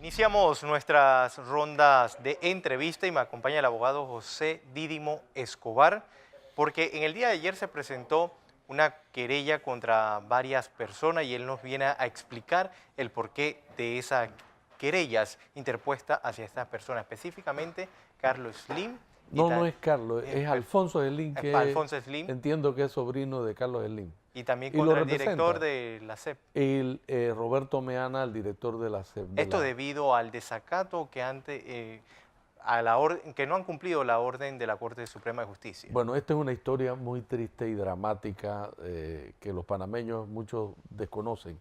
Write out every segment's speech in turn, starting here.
Iniciamos nuestras rondas de entrevista y me acompaña el abogado José Dídimo Escobar, porque en el día de ayer se presentó una querella contra varias personas y él nos viene a explicar el porqué de esas querellas interpuestas hacia estas personas, específicamente Carlos Slim y, No, no es Carlos, es Alfonso Slim, que Alfonso Slim, entiendo que es sobrino de Carlos Slim. y también Y lo contra el director representa de la SEP. Roberto Meana, el director de la SEP. Esto debido al desacato que que no han cumplido la orden de la Corte Suprema de Justicia. Bueno, esta es una historia muy triste y dramática que los panameños muchos desconocen.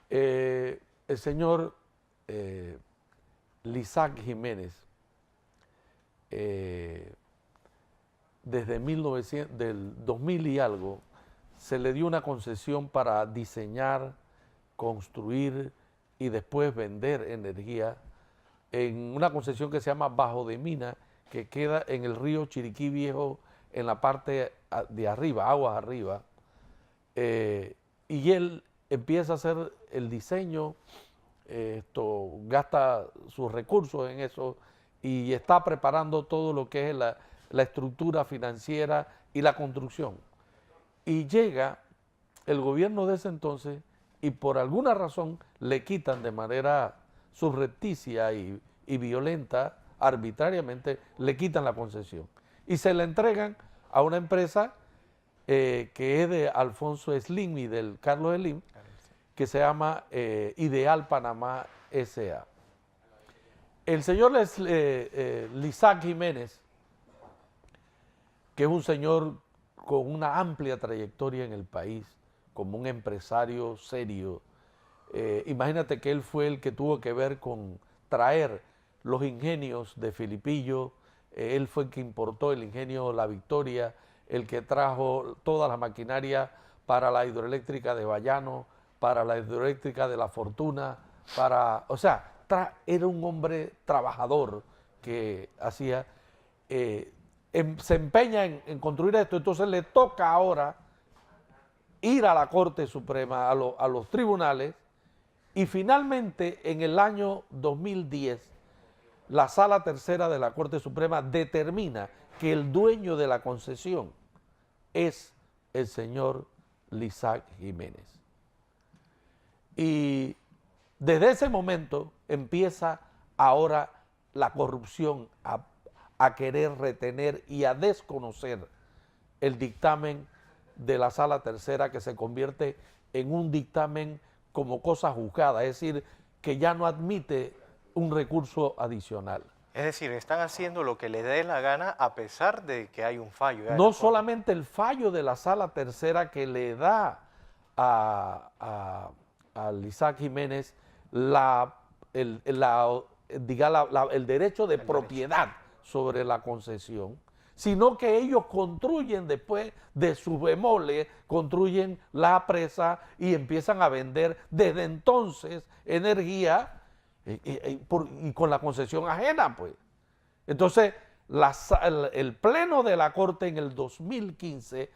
El señor Lizac Jiménez, desde del 2000 y algo, se le dio una concesión para diseñar, construir y después vender energía en una concesión que se llama Bajo de Mina, que queda en el río Chiriquí Viejo, en la parte de arriba, aguas arriba. Y él empieza a hacer el diseño, gasta sus recursos en eso y está preparando todo lo que es la estructura financiera y la construcción. Y llega el gobierno de ese entonces y por alguna razón le quitan de manera subrepticia y violenta, arbitrariamente, le quitan la concesión. Y se la entregan a una empresa que es de Alfonso Slim y del Carlos Slim, que se llama Ideal Panamá S.A. El señor Lizac Jiménez, que es un señor con una amplia trayectoria en el país, como un empresario serio. Imagínate que él fue el que tuvo que ver con traer los ingenios de Filipillo, él fue el que importó el ingenio La Victoria, el que trajo toda la maquinaria para la hidroeléctrica de Bayano, para la hidroeléctrica de La Fortuna, era un hombre trabajador que hacía... se empeña en construir esto, entonces le toca ahora ir a la Corte Suprema, a los tribunales, y finalmente en el año 2010 la Sala Tercera de la Corte Suprema determina que el dueño de la concesión es el señor Lizac Jiménez. Y desde ese momento empieza ahora la corrupción a querer retener y a desconocer el dictamen de la Sala Tercera, que se convierte en un dictamen como cosa juzgada, es decir, que ya no admite un recurso adicional. Es decir, están haciendo lo que les dé la gana a pesar de que hay un fallo. No solamente el fallo de la Sala Tercera que le da a Lizac Jiménez el derecho de propiedad sobre la concesión, sino que ellos construyen después de sus bemoles, construyen la presa y empiezan a vender desde entonces energía y con la concesión ajena, pues. Entonces, el pleno de la Corte en el 2015,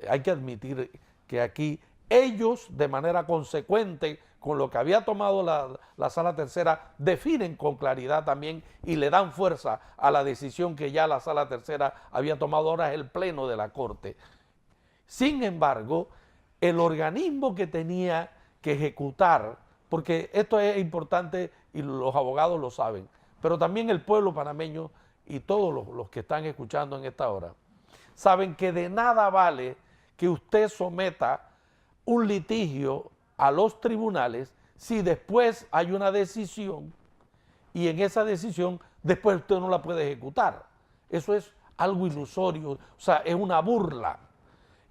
hay que admitir que aquí ellos, de manera consecuente con lo que había tomado la Sala Tercera, definen con claridad también y le dan fuerza a la decisión que ya la Sala Tercera había tomado, ahora es el Pleno de la Corte. Sin embargo, el organismo que tenía que ejecutar, porque esto es importante y los abogados lo saben, pero también el pueblo panameño y todos los que están escuchando en esta hora, saben que de nada vale que usted someta un litigio a los tribunales si después hay una decisión y en esa decisión después usted no la puede ejecutar. Eso es algo ilusorio, o sea, es una burla.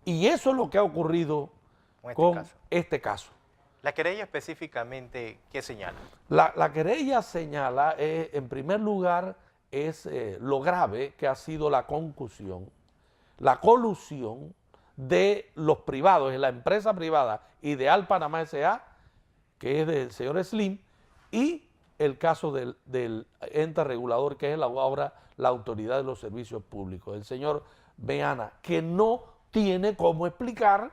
Y eso es lo que ha ocurrido con este caso. La querella específicamente, ¿qué señala? La querella señala, en primer lugar, es lo grave que ha sido la concusión, la colusión de los privados, la empresa privada Ideal Panamá S.A., que es del señor Slim, y el caso del ente regulador, que es ahora la Autoridad de los Servicios Públicos, el señor Meana, que no tiene cómo explicar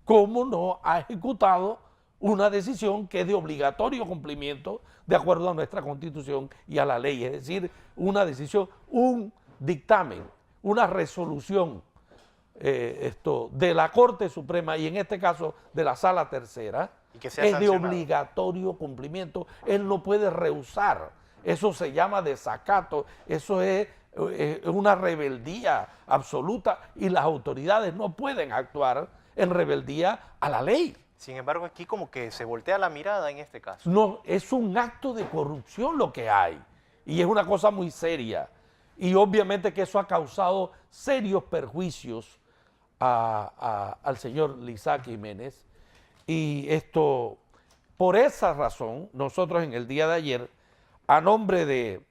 cómo no ha ejecutado una decisión que es de obligatorio cumplimiento de acuerdo a nuestra Constitución y a la ley, es decir, una decisión, un dictamen, una resolución de la Corte Suprema y en este caso de la Sala Tercera, Y que sea es de sancionado. obligatorio cumplimiento. Él no puede rehusar. Eso se llama desacato, eso es una rebeldía absoluta y las autoridades no pueden actuar en rebeldía a la ley. Sin embargo, aquí como que se voltea la mirada en este caso. No, es un acto de corrupción lo que hay y es una cosa muy seria. Y obviamente que eso ha causado serios perjuicios al señor Lizac Jiménez. Y esto, por esa razón, nosotros en el día de ayer, a nombre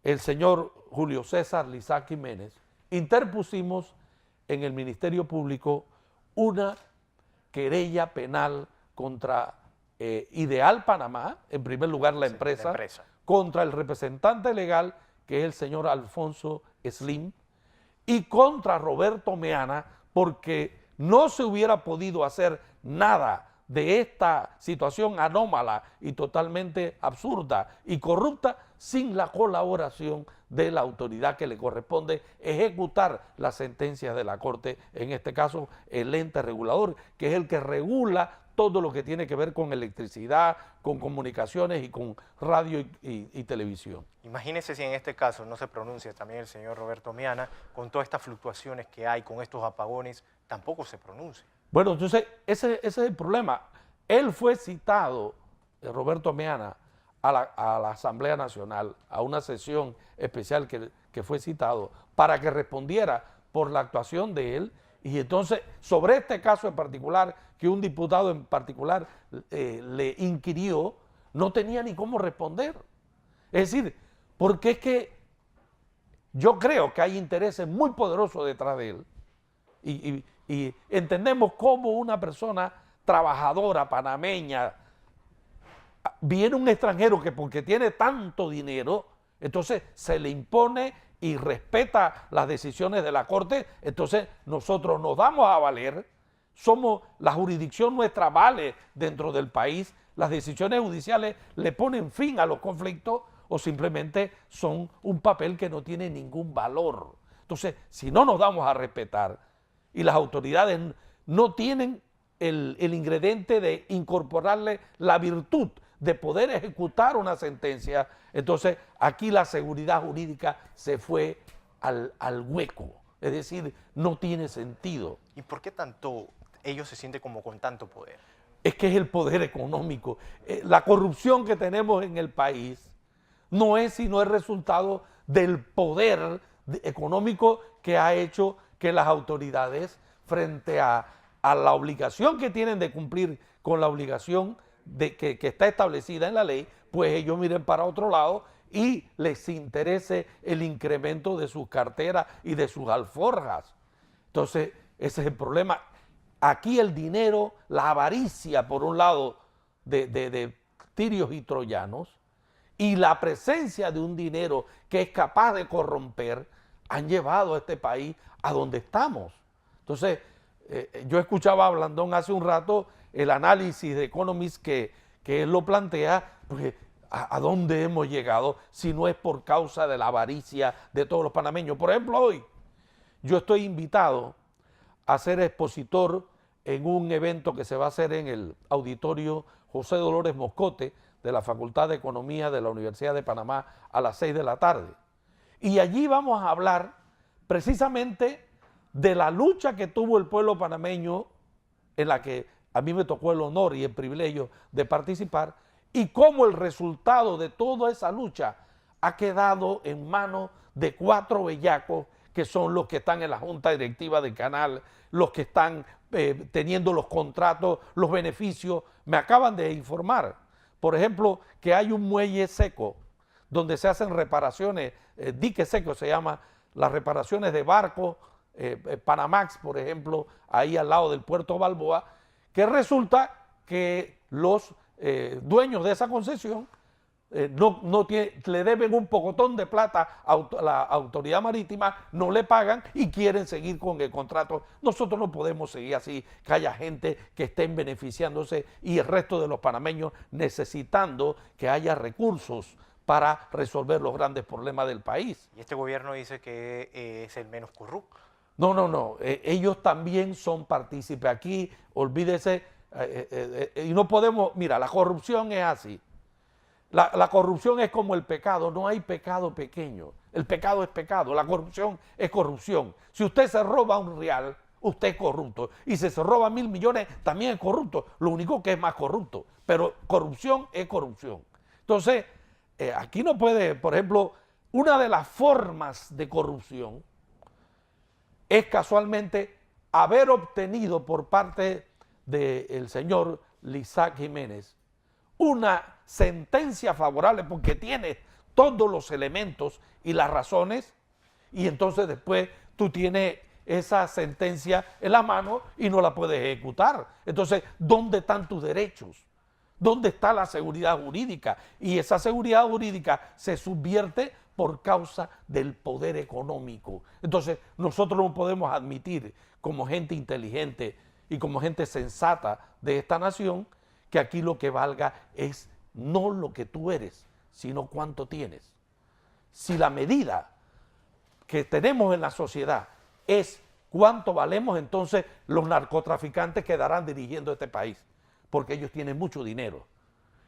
el señor Julio César Lizac Jiménez, interpusimos en el Ministerio Público una querella penal contra Ideal Panamá, en primer lugar la empresa, contra el representante legal, que es el señor Alfonso Slim, y contra Roberto Meana, porque no se hubiera podido hacer nada de esta situación anómala y totalmente absurda y corrupta sin la colaboración de la autoridad que le corresponde ejecutar las sentencias de la Corte, en este caso el ente regulador, que es el que regula todo lo que tiene que ver con electricidad, con comunicaciones y con radio y televisión. Imagínese si en este caso no se pronuncia también el señor Roberto Meana, con todas estas fluctuaciones que hay, con estos apagones, tampoco se pronuncia. Bueno, entonces ese es el problema. Él fue citado, Roberto Meana, a la Asamblea Nacional, a una sesión especial que fue citado para que respondiera por la actuación de él. Y entonces, sobre este caso en particular, que un diputado en particular le inquirió, no tenía ni cómo responder. Es decir, porque es que yo creo que hay intereses muy poderosos detrás de él. Y entendemos cómo una persona trabajadora, panameña, viene un extranjero que porque tiene tanto dinero, entonces se le impone y respeta las decisiones de la Corte, entonces nosotros nos damos a valer, somos la jurisdicción nuestra vale dentro del país, las decisiones judiciales le ponen fin a los conflictos o simplemente son un papel que no tiene ningún valor. Entonces, si no nos damos a respetar y las autoridades no tienen el ingrediente de incorporarle la virtud de poder ejecutar una sentencia, entonces aquí la seguridad jurídica se fue al hueco. Es decir, no tiene sentido. ¿Y por qué tanto ellos se sienten como con tanto poder? Es que es el poder económico. La corrupción que tenemos en el país no es sino el resultado del poder económico que ha hecho que las autoridades, frente a la obligación que tienen de cumplir con la obligación que está establecida en la ley, pues ellos miren para otro lado y les interese el incremento de sus carteras y de sus alforjas. Entonces, ese es el problema. Aquí el dinero, la avaricia, por un lado, de tirios y troyanos, y la presencia de un dinero que es capaz de corromper, han llevado a este país a donde estamos. Entonces, yo escuchaba a Blandón hace un rato el análisis de Economist que él lo plantea, porque ¿a dónde hemos llegado si no es por causa de la avaricia de todos los panameños? Por ejemplo, hoy yo estoy invitado a ser expositor en un evento que se va a hacer en el auditorio José Dolores Moscote de la Facultad de Economía de la Universidad de Panamá a las 6 de la tarde. Y allí vamos a hablar precisamente de la lucha que tuvo el pueblo panameño, en la que a mí me tocó el honor y el privilegio de participar, y cómo el resultado de toda esa lucha ha quedado en manos de 4 bellacos que son los que están en la junta directiva del canal, los que están teniendo los contratos, los beneficios. Me acaban de informar, por ejemplo, que hay un muelle seco donde se hacen reparaciones, dique seco se llama, las reparaciones de barcos, Panamax, por ejemplo, ahí al lado del puerto Balboa, que resulta que los dueños de esa concesión le deben un pocotón de plata a la autoridad marítima, no le pagan y quieren seguir con el contrato. Nosotros no podemos seguir así, que haya gente que estén beneficiándose y el resto de los panameños necesitando que haya recursos para resolver los grandes problemas del país. Y este gobierno dice que es el menos corrupto. No. Ellos también son partícipes. Aquí, olvídese, y no podemos, mira, la corrupción es así. La corrupción es como el pecado, no hay pecado pequeño. El pecado es pecado, la corrupción es corrupción. Si usted se roba un real, usted es corrupto. Y si se roba 1.000 millones, también es corrupto. Lo único que es más corrupto. Pero corrupción es corrupción. Entonces, aquí no puede, por ejemplo, una de las formas de corrupción es casualmente haber obtenido por parte del señor Lizac Jiménez una sentencia favorable porque tiene todos los elementos y las razones, y entonces después tú tienes esa sentencia en la mano y no la puedes ejecutar. Entonces, ¿dónde están tus derechos? ¿Dónde está la seguridad jurídica? Y esa seguridad jurídica se subvierte por causa del poder económico. Entonces, nosotros no podemos admitir, como gente inteligente y como gente sensata de esta nación, que aquí lo que valga es no lo que tú eres, sino cuánto tienes. Si la medida que tenemos en la sociedad es cuánto valemos, entonces los narcotraficantes quedarán dirigiendo este país, porque ellos tienen mucho dinero.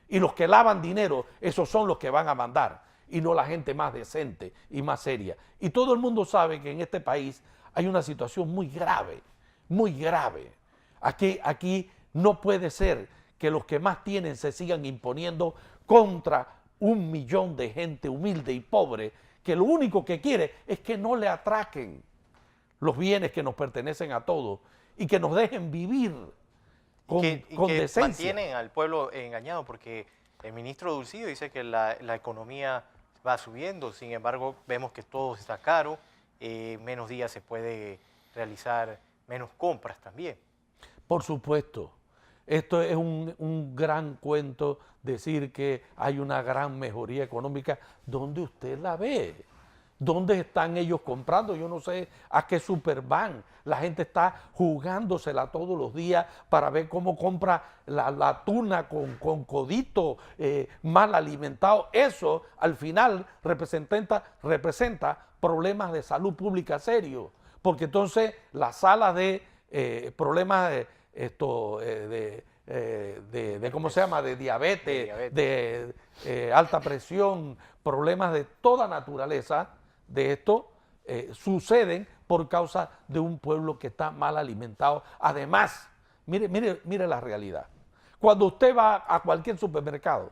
Y los que lavan dinero, esos son los que van a mandar, y no la gente más decente y más seria. Y todo el mundo sabe que en este país hay una situación muy grave, muy grave. Aquí no puede ser que los que más tienen se sigan imponiendo contra 1 millón de gente humilde y pobre, que lo único que quiere es que no le atraquen los bienes que nos pertenecen a todos y que nos dejen vivir con decencia. Mantienen al pueblo engañado, porque el ministro Dulcido dice que la economía va subiendo, sin embargo vemos que todo está caro, menos días se puede realizar menos compras también. Por supuesto. Esto es un gran cuento decir que hay una gran mejoría económica. ¿Dónde usted la ve? ¿Dónde están ellos comprando? Yo no sé a qué super van. La gente está jugándosela todos los días para ver cómo compra la tuna con codito, mal alimentado. Eso al final representa problemas de salud pública serios. Porque entonces las salas de problemas ¿cómo se llama? De diabetes, de alta presión, problemas de toda naturaleza de esto suceden por causa de un pueblo que está mal alimentado. Además, mire la realidad. Cuando usted va a cualquier supermercado,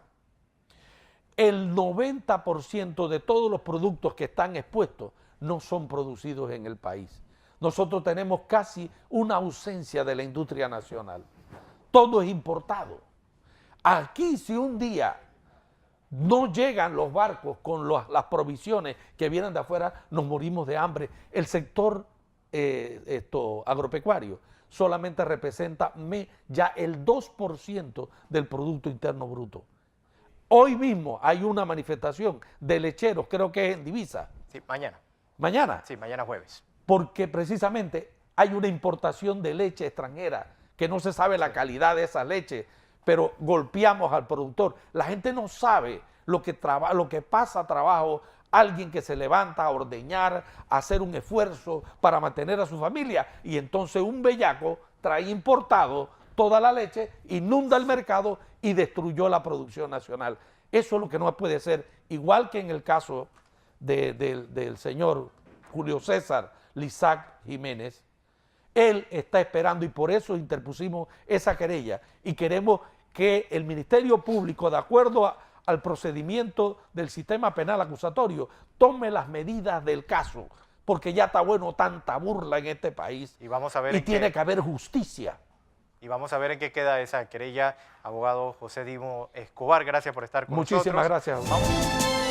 el 90% de todos los productos que están expuestos no son producidos en el país. Nosotros tenemos casi una ausencia de la industria nacional. Todo es importado. Aquí, si un día no llegan los barcos con las provisiones que vienen de afuera, nos morimos de hambre. El sector agropecuario solamente representa ya el 2% del Producto Interno Bruto. Hoy mismo hay una manifestación de lecheros, creo que es en Divisa. Sí, mañana. ¿Mañana? Sí, mañana jueves. Porque precisamente hay una importación de leche extranjera, que no se sabe la calidad de esa leche, pero golpeamos al productor. La gente no sabe lo que pasa trabajo alguien que se levanta a ordeñar, a hacer un esfuerzo para mantener a su familia, y entonces un bellaco trae importado toda la leche, inunda el mercado y destruyó la producción nacional. Eso es lo que no puede ser. Igual que en el caso del señor Julio César Lizac Jiménez, él está esperando, y por eso interpusimos esa querella, y queremos que el Ministerio Público, de acuerdo al procedimiento del sistema penal acusatorio, tome las medidas del caso, porque ya está bueno tanta burla en este país, y vamos a ver tiene que haber justicia. Y vamos a ver en qué queda esa querella. Abogado José Didimo Escobar, gracias por estar con nosotros. Muchísimas gracias. Vamos.